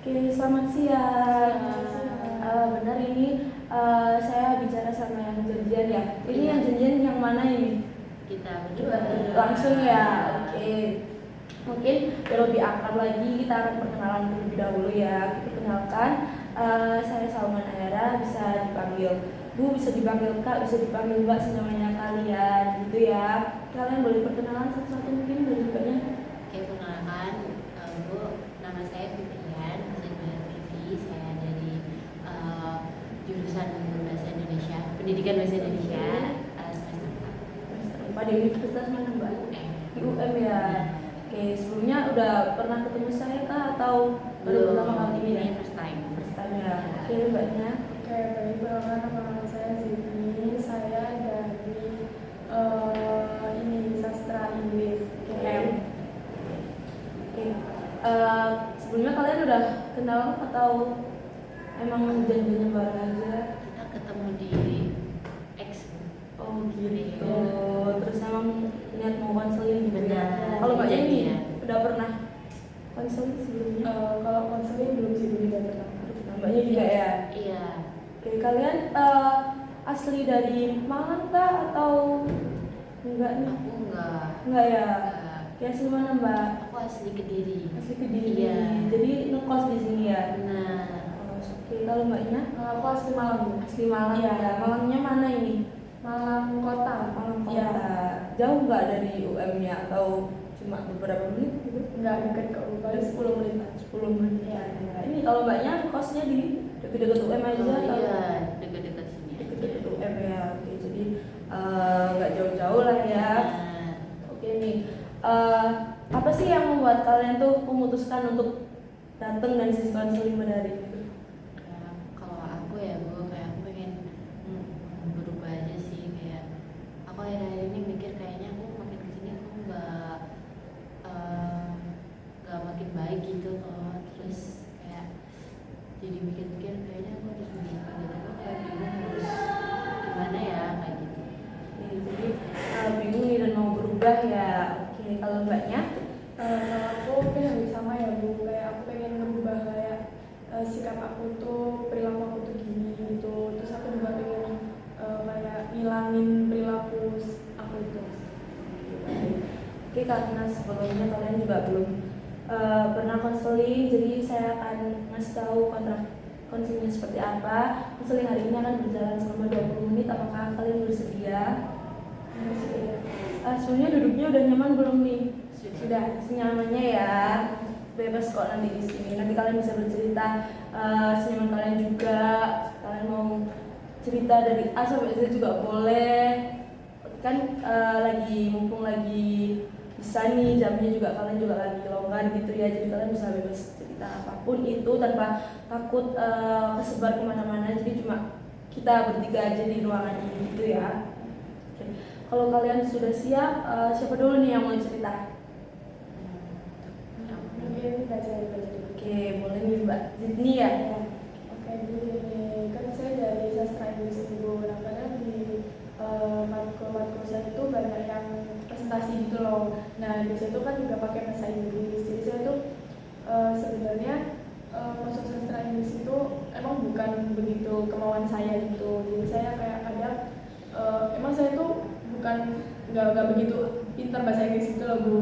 Oke, selamat siang. Siang. Benar ini saya bicara sama yang janjian ya. Ini Iya. yang janjian yang mana ini? Kita berdua. Langsung ya. Oke. Mungkin biar lebih akrab lagi kita akan perkenalan terlebih dahulu ya. Kita kenalkan, saya Salman Ayara, bisa dipanggil Bu, bisa dipanggil Kak, bisa dipanggil Mbak, senyamannya kalian, gitu ya. Kalian boleh perkenalan satu-satu mungkin dari Mbaknya. Oke, perkenalkan, Bu, nama saya Vivian, bisa dipanggil Vivi. Saya dari jurusan Bahasa Indonesia, Pendidikan Bahasa Indonesia, semester 4. Pada universitas mana Mbak? Di UM ya. Oke, sebelumnya udah pernah ketemu saya kah atau baru pertama kali ini ya? First time. First time ya. Oke, Mbaknya. Oke, baik, perkenalkan nama saya Zidni. Saya dari sastra Inggris. Oke. Sebelumnya kalian udah kenal atau emang janjinya bareng aja? Kita ketemu di X. Oh gitu. Iya. Terus emang niat mau konseling gitu ya? Benar. Kalau Mbaknya ini Iya. udah pernah konseling sebelumnya? Kalau konseling belum sih, belum tidak pernah. Mbaknya juga ya? Iya. Oke, kalian asli dari Malang kah atau enggak nih? Aku enggak. Enggak ya? Enggak. Oke, asli mana Mbak? Aku asli Kediri. Asli Kediri. Iya. Jadi ngekos di sini ya? Nah, Oke, kalau Mbaknya? Aku asli Malang, Bu. Asli Malang Iya. ya? Malangnya mana ini? Malang Kota. Malang Kota. Iya. Jauh nggak dari UM-nya atau cuma beberapa menit gitu? Enggak dekat ke U, paling 10 menit. 10 menit Iya. ya. Ini kalau Mbaknya kosnya di dekat-dekat UM aja atau? iya, dekat-dekat sini aja. Dekat-dekat UM ya. Oke, jadi nggak jauh-jauh lah ya. Nah, Oke nih, apa sih yang membuat kalian tuh memutuskan untuk datang dan sesi konseling pada hari itu? kayak kalau aku ya Bu, kayak aku pengen berubah aja sih. Kayak aku akhir-akhir ini mikir kayaknya aku makin kesini aku nggak makin baik gitu loh. Terus kayak jadi mikir-mikir kayaknya aku harus begini, dan aku kayak bingung harus gimana ya kayak gitu. Oke, jadi bingung nih dan mau berubah ya. Oke, kalau Mbaknya? Kalau aku mungkin hampir sama ya, Bu. Kayak aku pengen merubah kayak sikap aku tuh, perilaku aku tuh gini gitu. Terus aku juga pengen kayak ngilangin perilaku aku itu. Oke, karena sebelumnya kalian juga belum pernah konseling, jadi saya akan ngasih tahu kontrak konselingnya seperti apa. Konseling hari ini akan berjalan selama 20 menit. Apakah kalian bersedia? Bersedia. Sebenarnya duduknya udah nyaman belum nih? Sudah, senyamannya ya. Bebas kok nanti di sini. Nanti kalian bisa bercerita senyaman kalian juga. Kalian mau cerita dari A sampai Z juga boleh. Kan mumpung lagi bisa nih, jamnya juga kalian juga lagi longgar gitu ya, jadi kalian bisa bebas cerita apapun itu tanpa takut kesebar kemana-mana. Jadi cuma kita bertiga aja di ruangan ini gitu ya. Oke. Kalau kalian sudah siap, siapa dulu nih yang mau cerita? Mungkin baca. Oke, boleh nih Mbak Zidni ya. Oke, gini, kan saya dari sastra Inggris Bu. Nah, kadang di matkul-matkul saya itu banyak yang presentasi gitu loh. Nah, biasanya itu kan juga pakai bahasa Inggris. Jadi saya tuh sebenarnya masuk sastra Inggris itu emang bukan begitu kemauan saya gitu. Jadi saya kayak kadang emang saya tuh nggak begitu pintar bahasa Inggris gitu loh, Bu.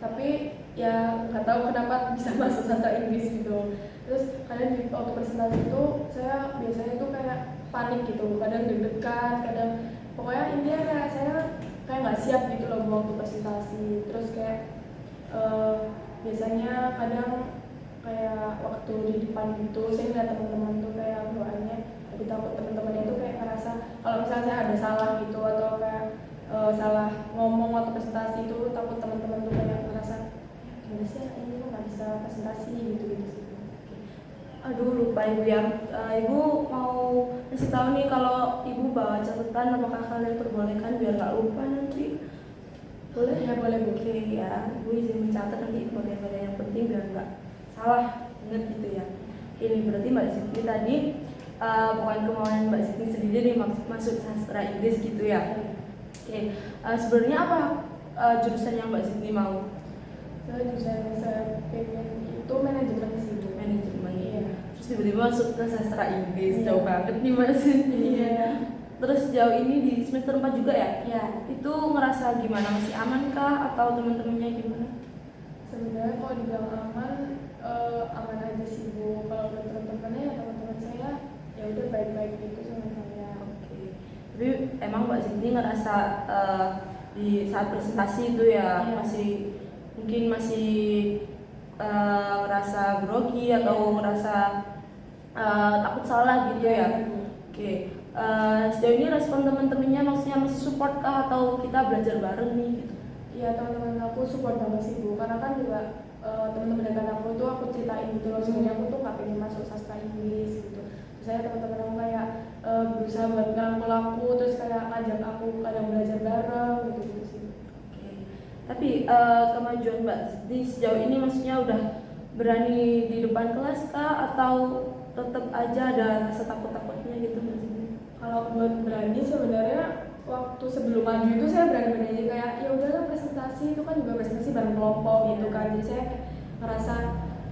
Tapi ya nggak tahu kenapa bisa masuk sastra Inggris gitu. Terus kadang di waktu presentasi itu saya biasanya tuh kayak panik gitu, kadang deg-degan, kadang pokoknya intinya kayak saya kayak nggak siap gitu loh waktu presentasi. Terus kayak biasanya kadang kayak waktu di depan gitu saya lihat teman-teman tuh kayak bawaannya, tapi takut teman-temannya tuh kayak ngerasa kalau misalnya saya ada salah gitu atau kayak salah ngomong waktu presentasi itu, takut teman-teman tuh kayak ngerasa gimana sih ini kok nggak bisa presentasi gitu sih. Aduh, lupa Ibu ya. Ibu mau kasih tahu nih kalau Ibu bawa catatan, apakah kalian perbolehkan biar nggak lupa nanti? Boleh? Ya boleh, Bu. Oke ya, Ibu izin mencatat nanti bagian-bagian yang penting biar nggak salah ingat gitu ya. Ini berarti Mbak Zidni tadi bukan kemauan Mbak Zidni sendiri nih masuk sastra Inggris gitu ya. Oke, sebenarnya apa jurusan yang Mbak Zidni mau? Jurusan yang saya pengen itu manajemen sih, Bu. Manajemen. tiba-tiba masuk ke sastra Inggris, Iya. jauh banget nih Mbak Siti. Iya. Terus sejauh ini di semester 4 juga ya? Ya, Itu ngerasa gimana? Masih aman kah? Atau teman-temannya gimana? sebenarnya kalau dibilang aman, aman aja sih Bu. Kalau buat teman-temannya ya teman-teman saya ya udah baik-baik gitu sama saya. Oke. Tapi emang Mbak Siti ngerasa di saat presentasi itu ya Iya. mungkin masih ngerasa grogi atau ngerasa takut salah gitu ya? Oke. Sejauh ini respon teman-temannya maksudnya masih support kah atau kita belajar bareng nih gitu? Iya, teman-teman aku support banget sih Bu, karena kan juga teman-teman dekat aku tuh aku ceritain gitu loh, sebenarnya aku tuh nggak pengen masuk sastra Inggris gitu. Terus saya teman-teman aku kayak berusaha buat ngerangkul aku, terus kayak ngajak aku kadang belajar bareng gitu sih. Oke. Tapi kemajuan Mbak di sejauh ini maksudnya udah berani di depan kelas kah atau tetap aja ada rasa takut-takutnya gitu Mbak Siti? Kalau buat berani sebenarnya waktu sebelum maju itu saya berani-berani aja kayak ya udahlah presentasi itu kan juga presentasi bareng kelompok gitu kan, jadi saya kayak ngerasa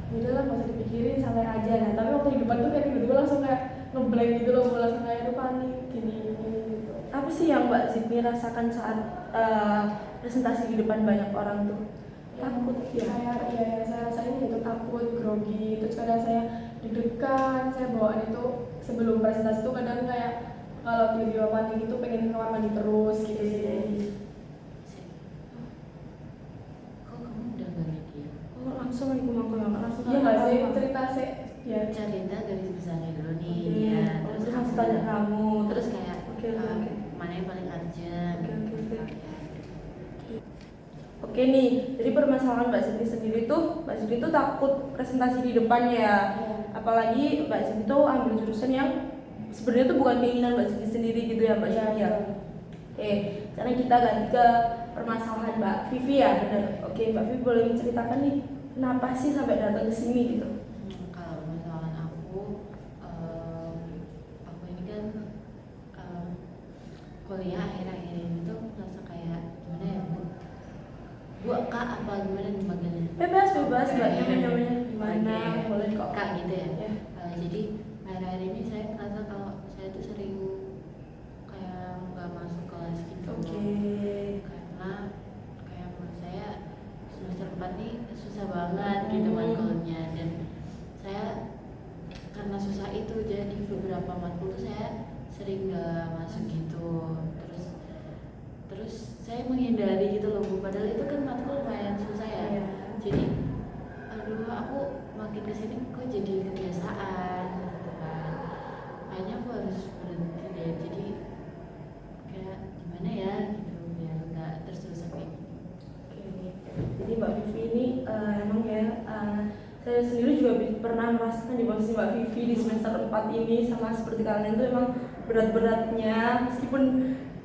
ya udahlah nggak usah dipikirin santai aja. Nah tapi waktu di depan tuh kayak tiba-tiba langsung kayak ngeblank gitu loh, langsung kayak aduh panik gini gitu. Apa sih yang Mbak Siti rasakan saat presentasi di depan banyak orang tuh? Takut ya? Saya saya rasain itu takut, grogi, terus kadang saya deg-degan, saya bawaan itu sebelum presentasi tuh kadang kayak kalau tiba-tiba panik itu pengen kamar mandi terus gitu sih. Kok kamu udah gak lagi ya? Oh, langsung lagi ngomong langsung. Iya nggak sih, apa-apa. cerita saya ya. Cerita garis besarnya dulu nih. Oke. Ya, Terus langsung tanya kamu. Terus kayak Oke, oke. mana yang paling urgent? Oke. Oke nih, jadi permasalahan Mbak Siti sendiri tuh, Mbak Siti tuh takut presentasi di depan ya. Iya. Apalagi Mbak Siti tuh ambil jurusan yang sebenarnya tuh bukan keinginan Mbak Siti sendiri gitu ya Mbak Iya, Siti ya. betul. Oke, sekarang kita ganti ke permasalahan Mbak Vivi ya, benar. Oke, Mbak Vivi boleh menceritakan nih, kenapa sih sampai datang ke sini gitu? Kalau misalkan aku ini kan kuliah akhir-akhir ini tuh merasa kayak gimana ya Bu Kak apa gimana nih manggilnya? Bebas Mbak, Oke. namanya gimana, Oke. boleh kok. Kak gitu ya. Ya. Jadi akhir-akhir ini saya merasa kalau saya tuh sering kayak nggak masuk kelas gitu. Oke. Karena kayak menurut saya semester 4 nih susah banget gitu matkulnya, dan saya karena susah itu jadi beberapa matkul tuh saya sering nggak masuk gitu. Terus saya menghindari gitu loh Bu, padahal itu kan matkul lumayan susah ya. Iya. Jadi aduh aku makin kesini kok jadi kebiasaan gitu kan, kayaknya aku harus berhenti deh, jadi kayak gimana ya gitu biar nggak terus-terusan kayak gini. Oke. Jadi Mbak Vivi ini emang ya, saya sendiri juga pernah merasakan di posisi Mbak Vivi di semester 4 ini sama seperti kalian tuh emang berat-beratnya, meskipun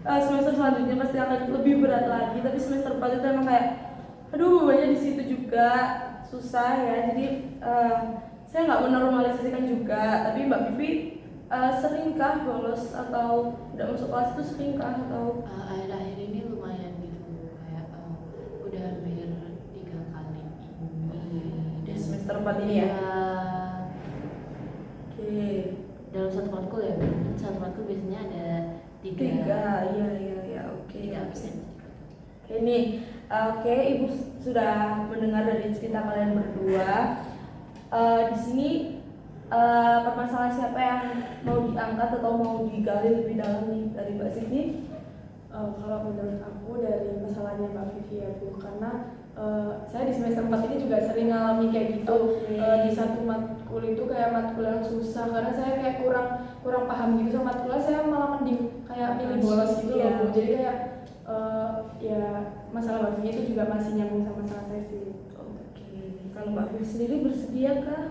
semester selanjutnya pasti akan lebih berat lagi, tapi semester 4 itu emang kayak aduh bebannya di situ juga susah ya. Jadi saya nggak menormalisasikan juga, tapi Mbak Vivi seringkah bolos atau tidak masuk kelas itu seringkah atau Akhir-akhir ini lumayan gitu, kayak udah hampir 3 kali ini di dan semester 4 ini ya? Oke. dalam satu matkul ya, satu matkul biasanya ada 3 iya, oke. 3 absen. Oke nih, oke Ibu sudah mendengar dari cerita kalian berdua. Di sini permasalahan siapa yang mau diangkat atau mau digali lebih dalam nih dari Mbak Siti? Kalau menurut aku dari masalahnya Mbak Vivi ya Bu, karena saya di semester 4 ini juga sering ngalami kayak gitu. Di satu matkul itu kayak matkul yang susah, karena saya kayak kurang paham gitu sama matkulnya, saya malah mending kayak milih bolos gitu loh Bu. Jadi kayak ya masalah Mbak Vivi itu juga masih nyambung sama masalah saya sih. Oke, kalau Mbak Vivi sendiri bersedia kah?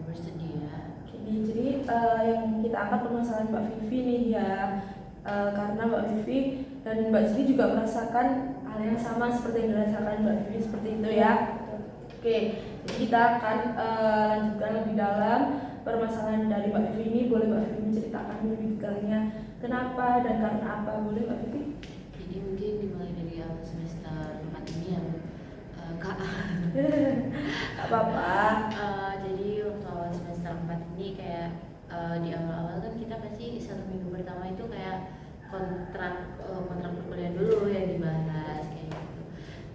Bersedia. Oke, jadi yang kita angkat permasalahan Mbak Vivi nih ya, karena Mbak Vivi dan Mbak Siti juga merasakan hal yang sama seperti yang dirasakan Mbak Vivi seperti itu ya. Oke, jadi kita akan lanjutkan lebih dalam permasalahan dari Mbak Vivi ini. Boleh Mbak Vivi menceritakan lebih detailnya kenapa dan karena apa, boleh Mbak Vivi? Jadi mungkin dimulai dari awal semester 4 ini ya Kak. Gak apa-apa. Jadi waktu awal semester 4 ini kayak di awal-awal kan kita pasti 1 minggu pertama itu kayak kontrak perkuliahan dulu yang dibahas kayak gitu.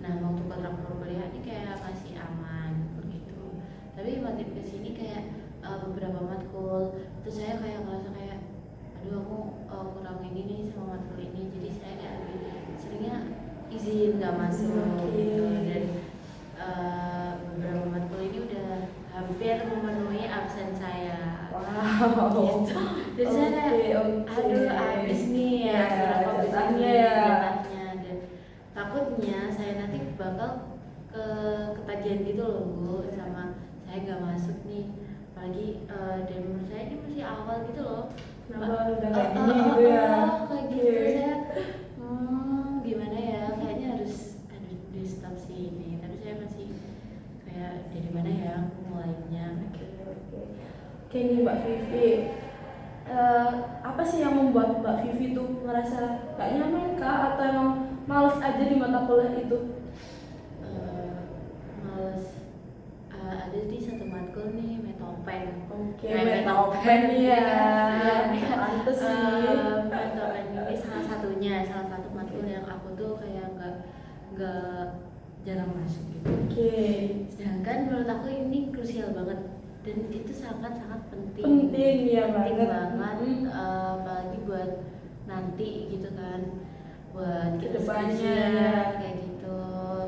Nah waktu kontrak perkuliahan ini kayak masih aman begitu. Tapi makin kesini kayak beberapa matkul terus saya kayak ngerasa kayak aduh aku kurang ini nih sama matkul ini, jadi saya kayak lebih seringnya izin nggak masuk gitu. Dan beberapa matkul ini udah hampir memenuhi absen saya. Wow. Gitu. Jadi saya kayak aduh habis nih ya berapa jatahnya besar ya. jatahnya, dan takutnya saya nanti bakal ketagihan gitu loh Bu, sama saya nggak masuk nih, apalagi dan menurut saya ini masih awal gitu loh. Kenapa udah kayak gini gitu ya? Kayak gitu saya gimana ya, kayaknya harus di stop sih ini, tapi saya masih kayak dari mana ya aku mulainya. Oke nih Mbak Vivi, apa sih yang membuat Mbak Vivi tuh ngerasa gak nyaman kah atau emang males aja di mata kuliah itu? Males. Ada di satu matkul nih metopen. Oke, Kayak metopen ya. Iya. Pantes sih. Metopen ini salah satu matkul yang aku tuh kayak nggak jarang masuk gitu. Oke. Sedangkan menurut aku ini krusial banget dan itu sangat penting. Penting ya Penting banget. banget, apalagi buat nanti gitu kan, buat kita Kedepannya skripsian, kayak gitu.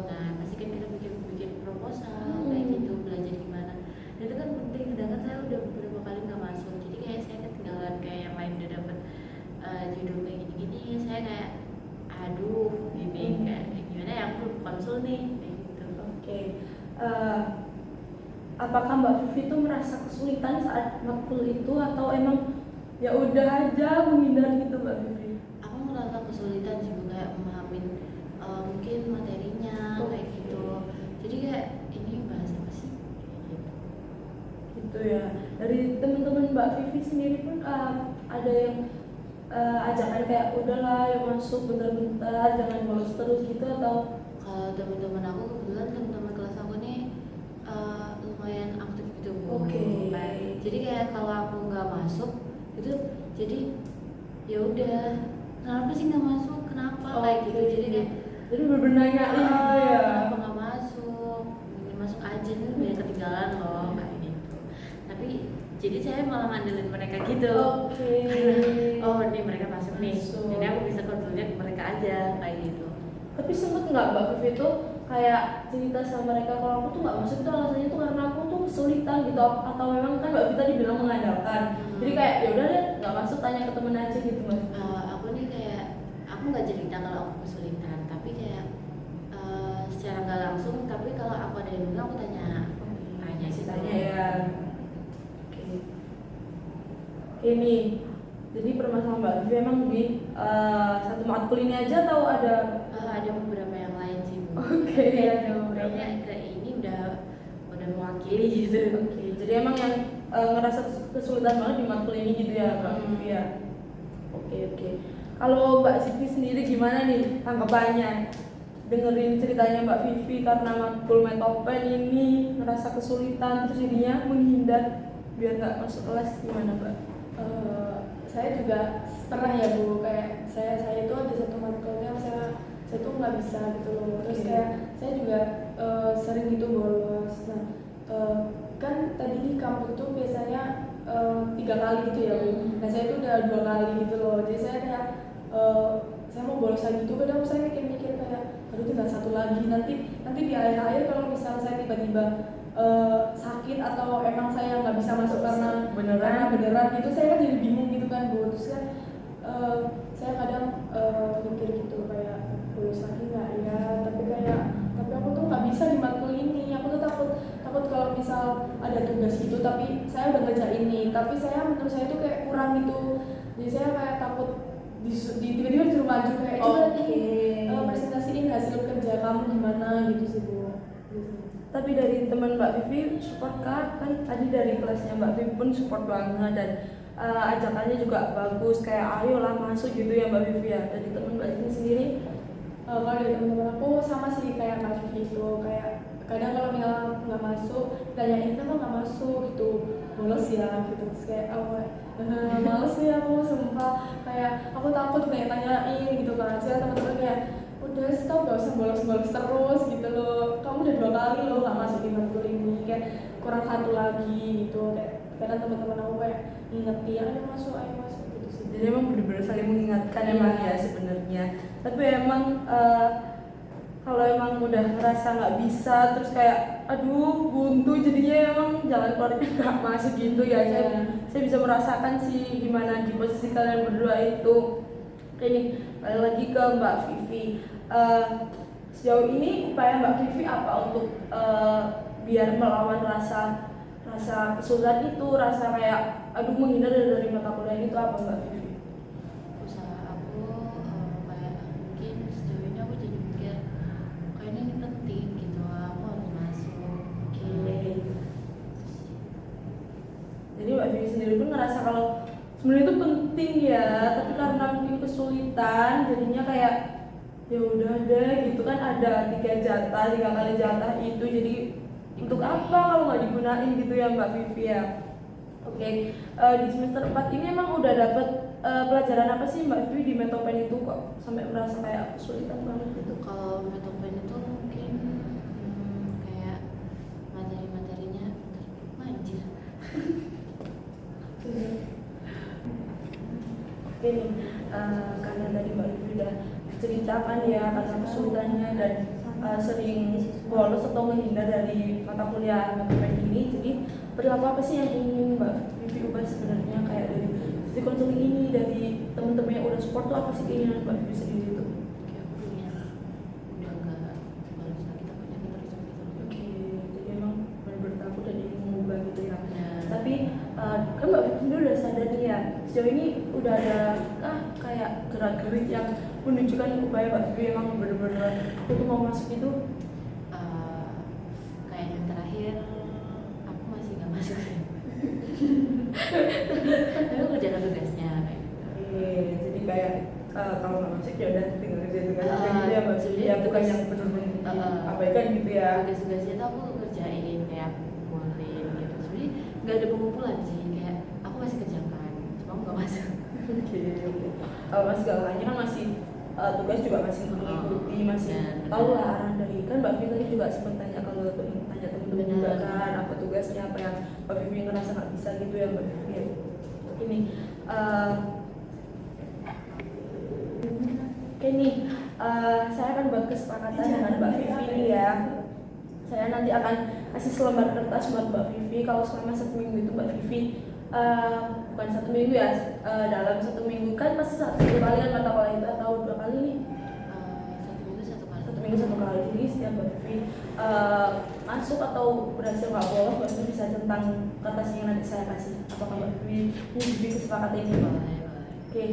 Nah pasti kan kita bikin proposal kayak gitu, belajar gimana. Dan itu kan penting. Sedangkan saya udah beberapa kali nggak masuk, jadi kayak saya ketinggalan kayak yang lain udah dapet judul kayak gini-gini. Saya kayak aduh gini kayak gimana ya, aku konsul nih kayak gitu. Oke. Apakah Mbak Vivi tuh merasa kesulitan saat matkul itu atau emang ya udah aja menghindar gitu Mbak Vivi? Aku merasa kesulitan sih Bu, kayak memahamin mungkin materinya kayak gitu. Jadi kayak ini bahasa apa sih kayak gitu. Gitu ya. Dari teman-teman Mbak Vivi sendiri pun ada yang ajakan kayak udahlah yang masuk bentar-bentar jangan bolos terus gitu atau? Kalau teman-teman aku, kebetulan teman-teman kelas aku nih lumayan aktif gitu Bu. Oke. Jadi kayak kalau aku nggak masuk itu, jadi ya udah kenapa sih nggak masuk, kenapa kayak gitu. Jadi kayak jadi benar-benar nanyain gitu ya. kenapa nggak masuk, ini masuk aja nih udah ketinggalan loh kayak gitu. Tapi jadi saya malah ngandelin mereka gitu. Oke. Karena oh ini mereka masuk nih, Masuk. jadi aku bisa konsulnya ke mereka aja kayak gitu. Tapi sempet nggak Mbak Vivi tuh kayak cerita sama mereka kalau aku tuh nggak masuk tuh alasannya tuh karena aku tuh kesulitan gitu atau memang kan Mbak Vivi tadi bilang mengandalkan. Jadi kayak ya udah deh nggak masuk tanya ke temen aja gitu Mas. Aku nih kayak aku nggak cerita kalau aku kesulitan, tapi kayak secara nggak langsung, tapi kalau aku ada yang bingung aku tanya sih Tanya ya. Oke. Ini jadi permasalahan Mbak Vivi emang di satu matkul ini aja atau ada? ada beberapa yang lain sih Bu. Oke. Ada beberapa kayak ini udah mewakili gitu. Oke. Jadi emang yang ngerasa kesulitan banget di matkul ini gitu ya Mbak Vivi ya. Oke. Kalau Mbak Siti sendiri gimana nih tanggapannya? Dengerin ceritanya Mbak Vivi karena matkul metopen ini ngerasa kesulitan terus jadinya menghindar biar nggak masuk kelas, gimana Mbak? Saya juga pernah ya Bu, kayak saya itu ada satu matkulnya saya tuh nggak bisa gitu loh. Terus kayak saya juga sering gitu bolos. Nah kan tadi di kampus tuh biasanya 3 kali gitu ya Bu. Nah saya tuh udah 2 kali gitu loh. Jadi saya kayak saya mau bolos lagi tuh kadang saya mikir-mikir kayak aduh tinggal 1 lagi, nanti di akhir-akhir kalau misalnya saya tiba-tiba sakit atau emang saya nggak bisa masuk karena beneran gitu, saya kan jadi bingung gitu kan Bu. Terus kan saya kadang mikir gitu kayak bolos lagi nggak ya, tapi aku tuh nggak bisa di matkul ini. Aku tuh takut kalau misal ada tugas gitu tapi saya udah ngerjain ini tapi menurut saya tuh kayak kurang gitu. Jadi saya kayak takut tiba-tiba disuruh maju kayak coba nih presentasiin hasil kerja kamu gimana gitu sih Bu. Tapi dari teman Mbak Vivi support kan tadi dari kelasnya Mbak Vivi pun support banget dan ajakannya juga bagus kayak ayolah masuk gitu ya Mbak Vivi ya. Dari teman Mbak Vivi sendiri? Kalau dari teman-teman aku sama sih kayak Mbak Vivi itu, kayak kadang kalau misalnya nggak masuk tanyain kenapa nggak masuk gitu, bolos ya gitu. Terus kayak males nih aku sumpah, kayak aku takut tanya-tanyain gitu kan. Saya teman-teman kayak udah stop, gak usah bolos-bolos terus gitu loh, kamu udah 2 kali loh gak masukin matkul ini, kayak kurang 1 lagi gitu. Kayak kadang teman-teman aku kayak ngingetin ayo masuk gitu sih. Jadi emang bener-bener saling mengingatkan emang ya sebenarnya. Tapi emang kalau emang udah ngerasa nggak bisa terus kayak aduh buntu jadinya emang jalan keluarnya nggak masuk gitu ya. Saya bisa merasakan sih gimana di posisi kalian berdua itu. Ini balik lagi ke Mbak Vivi. Sejauh ini upaya Mbak Vivi apa untuk biar melawan rasa kesulitan itu, rasa kayak aduh menghindar dari mata kuliah itu apa Mbak Vivi? Usaha aku kayak mungkin sejauh ini aku jadi mikir kayaknya ini penting gitu, aku harus masuk. Jadi Mbak Vivi sendiri pun ngerasa kalau sebenarnya itu penting ya, tapi karena mungkin kesulitan jadinya kayak ya udah deh gitu kan, ada 3 kali jatah itu, jadi untuk apa kalau nggak digunain gitu ya Mbak Vivi ya. Oke, di semester 4 ini emang udah dapet pelajaran apa sih Mbak Vivi di Metopen itu kok sampai merasa kayak kesulitan banget gitu? Kalau Metopen itu mungkin kayak materi-materinya manjir. Oke nih, karena tadi Mbak Vivi udah ceritakan ya karena kesulitannya dan sering bolos atau menghindar dari mata kuliah Metopen ini, jadi perilaku apa sih yang ingin Mbak Vivi ubah sebenarnya, kayak dari sisi konseling ini, dari teman-teman yang udah support tuh apa sih keinginan Mbak Vivi sendiri itu? Kayak aku pengen udah nggak bolos lagi takutnya terus gitu. Oke, jadi emang benar-benar takut dan ingin mengubah gitu ya. Benar. Tapi kan Mbak Vivi sendiri udah sadar nih ya, sejauh ini udah ada kayak gerak-gerik yang menunjukkan upaya Mbak Vivi emang benar-benar aku tuh mau masuk itu? Kayak yang terakhir aku masih nggak masuk. Tapi aku kerjakan tugasnya kayak gitu. Oke, jadi kayak kalau nggak masuk ya udah tinggal kerja tugas aja gitu ya Mbak Vivi ya, bukan tugas- yang benar-benar diabaikan gitu ya. Tugas-tugasnya tuh aku kerjain kayak aku kumpulin gitu. Sebenarnya nggak ada pengumpulan sih, kayak aku masih kerjakan, cuma aku nggak masuk. Oke. Mas segalanya kan masih tugas juga masih mengikuti, masih tahu lah arah dari, kan Mbak Vivi tadi juga sempat tanya kalau tanya teman-teman juga kan apa tugasnya, apa yang Mbak Vivi ngerasa nggak bisa gitu ya Mbak Vivi. Ini oke nih, saya akan buat kesepakatan dengan Mbak Vivi nih ya. Saya nanti akan kasih selembar kertas buat Mbak Vivi. Kalau selama 1 minggu itu Mbak Vivi bukan 1 minggu ya, dalam 1 minggu kan pasti 1 kali kan mata kuliah itu, atau 2 kali nih? 1 minggu 1 kali. 1 minggu 1 kali. Jadi setiap Mbak Vivi masuk atau berhasil nggak bolos, Mbak Vivi bisa centang kertasnya yang nanti saya kasih. Apakah Mbak Vivi menyetujui kesepakatan ini? Oke,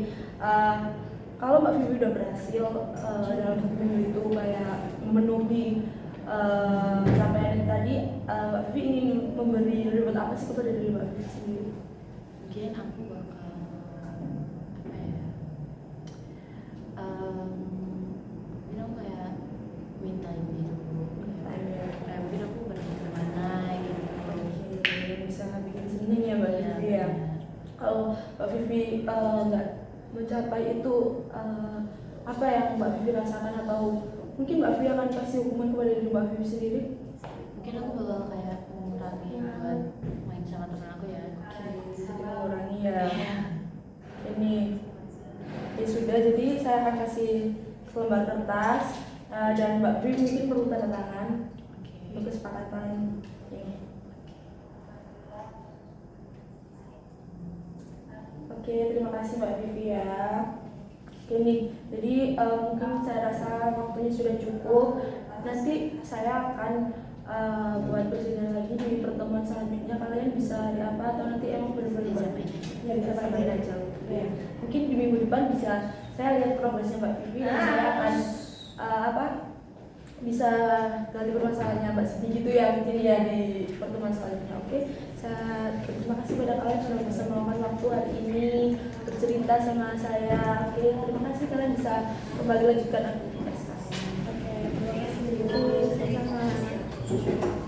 kalau Mbak Vivi udah berhasil dalam 1 minggu itu kayak memenuhi capaian yang tadi, Mbak Vivi ingin memberi reward apa sih kepada diri Mbak Vivi sendiri? Mungkin aku bakal apa ya? Mungkin aku kayak minta gitu. Kayak mungkin aku pergi kemana gitu. Oke, bisa bikin seneng ya Mbak Vivi ya. Kalau Mbak Vivi nggak mencapai itu, apa yang Mbak Vivi rasakan, atau mungkin Mbak Vivi akan kasih hukuman kepada diri Mbak Vivi sendiri? Mungkin aku bakal kayak mengurangi buat main sama teman aku ya. Jadi mengurangi ya. Ini ya sudah, jadi saya akan kasih selembar kertas dan Mbak Vivi mungkin perlu tanda tangan untuk kesepakatan. Oke, terima kasih Mbak Vivi ya. Oke nih, jadi mungkin saya rasa waktunya sudah cukup. Nanti saya akan buat persediaan lagi di pertemuan selanjutnya. Kalian bisa hari apa, atau nanti emang benar-benar ya bisa main aja. Ya. Mungkin di minggu depan bisa saya lihat progresnya Mbak Vivi dan saya akan bisa gali permasalahannya Mbak Siti gitu ya, mungkin ya di pertemuan selanjutnya. Oke, saya terima kasih pada kalian sudah bisa meluangkan waktu hari ini bercerita sama saya. Oke, terima kasih, kalian bisa kembali lanjutkan aktivitas kalian. Oke, terima kasih. Sama-sama.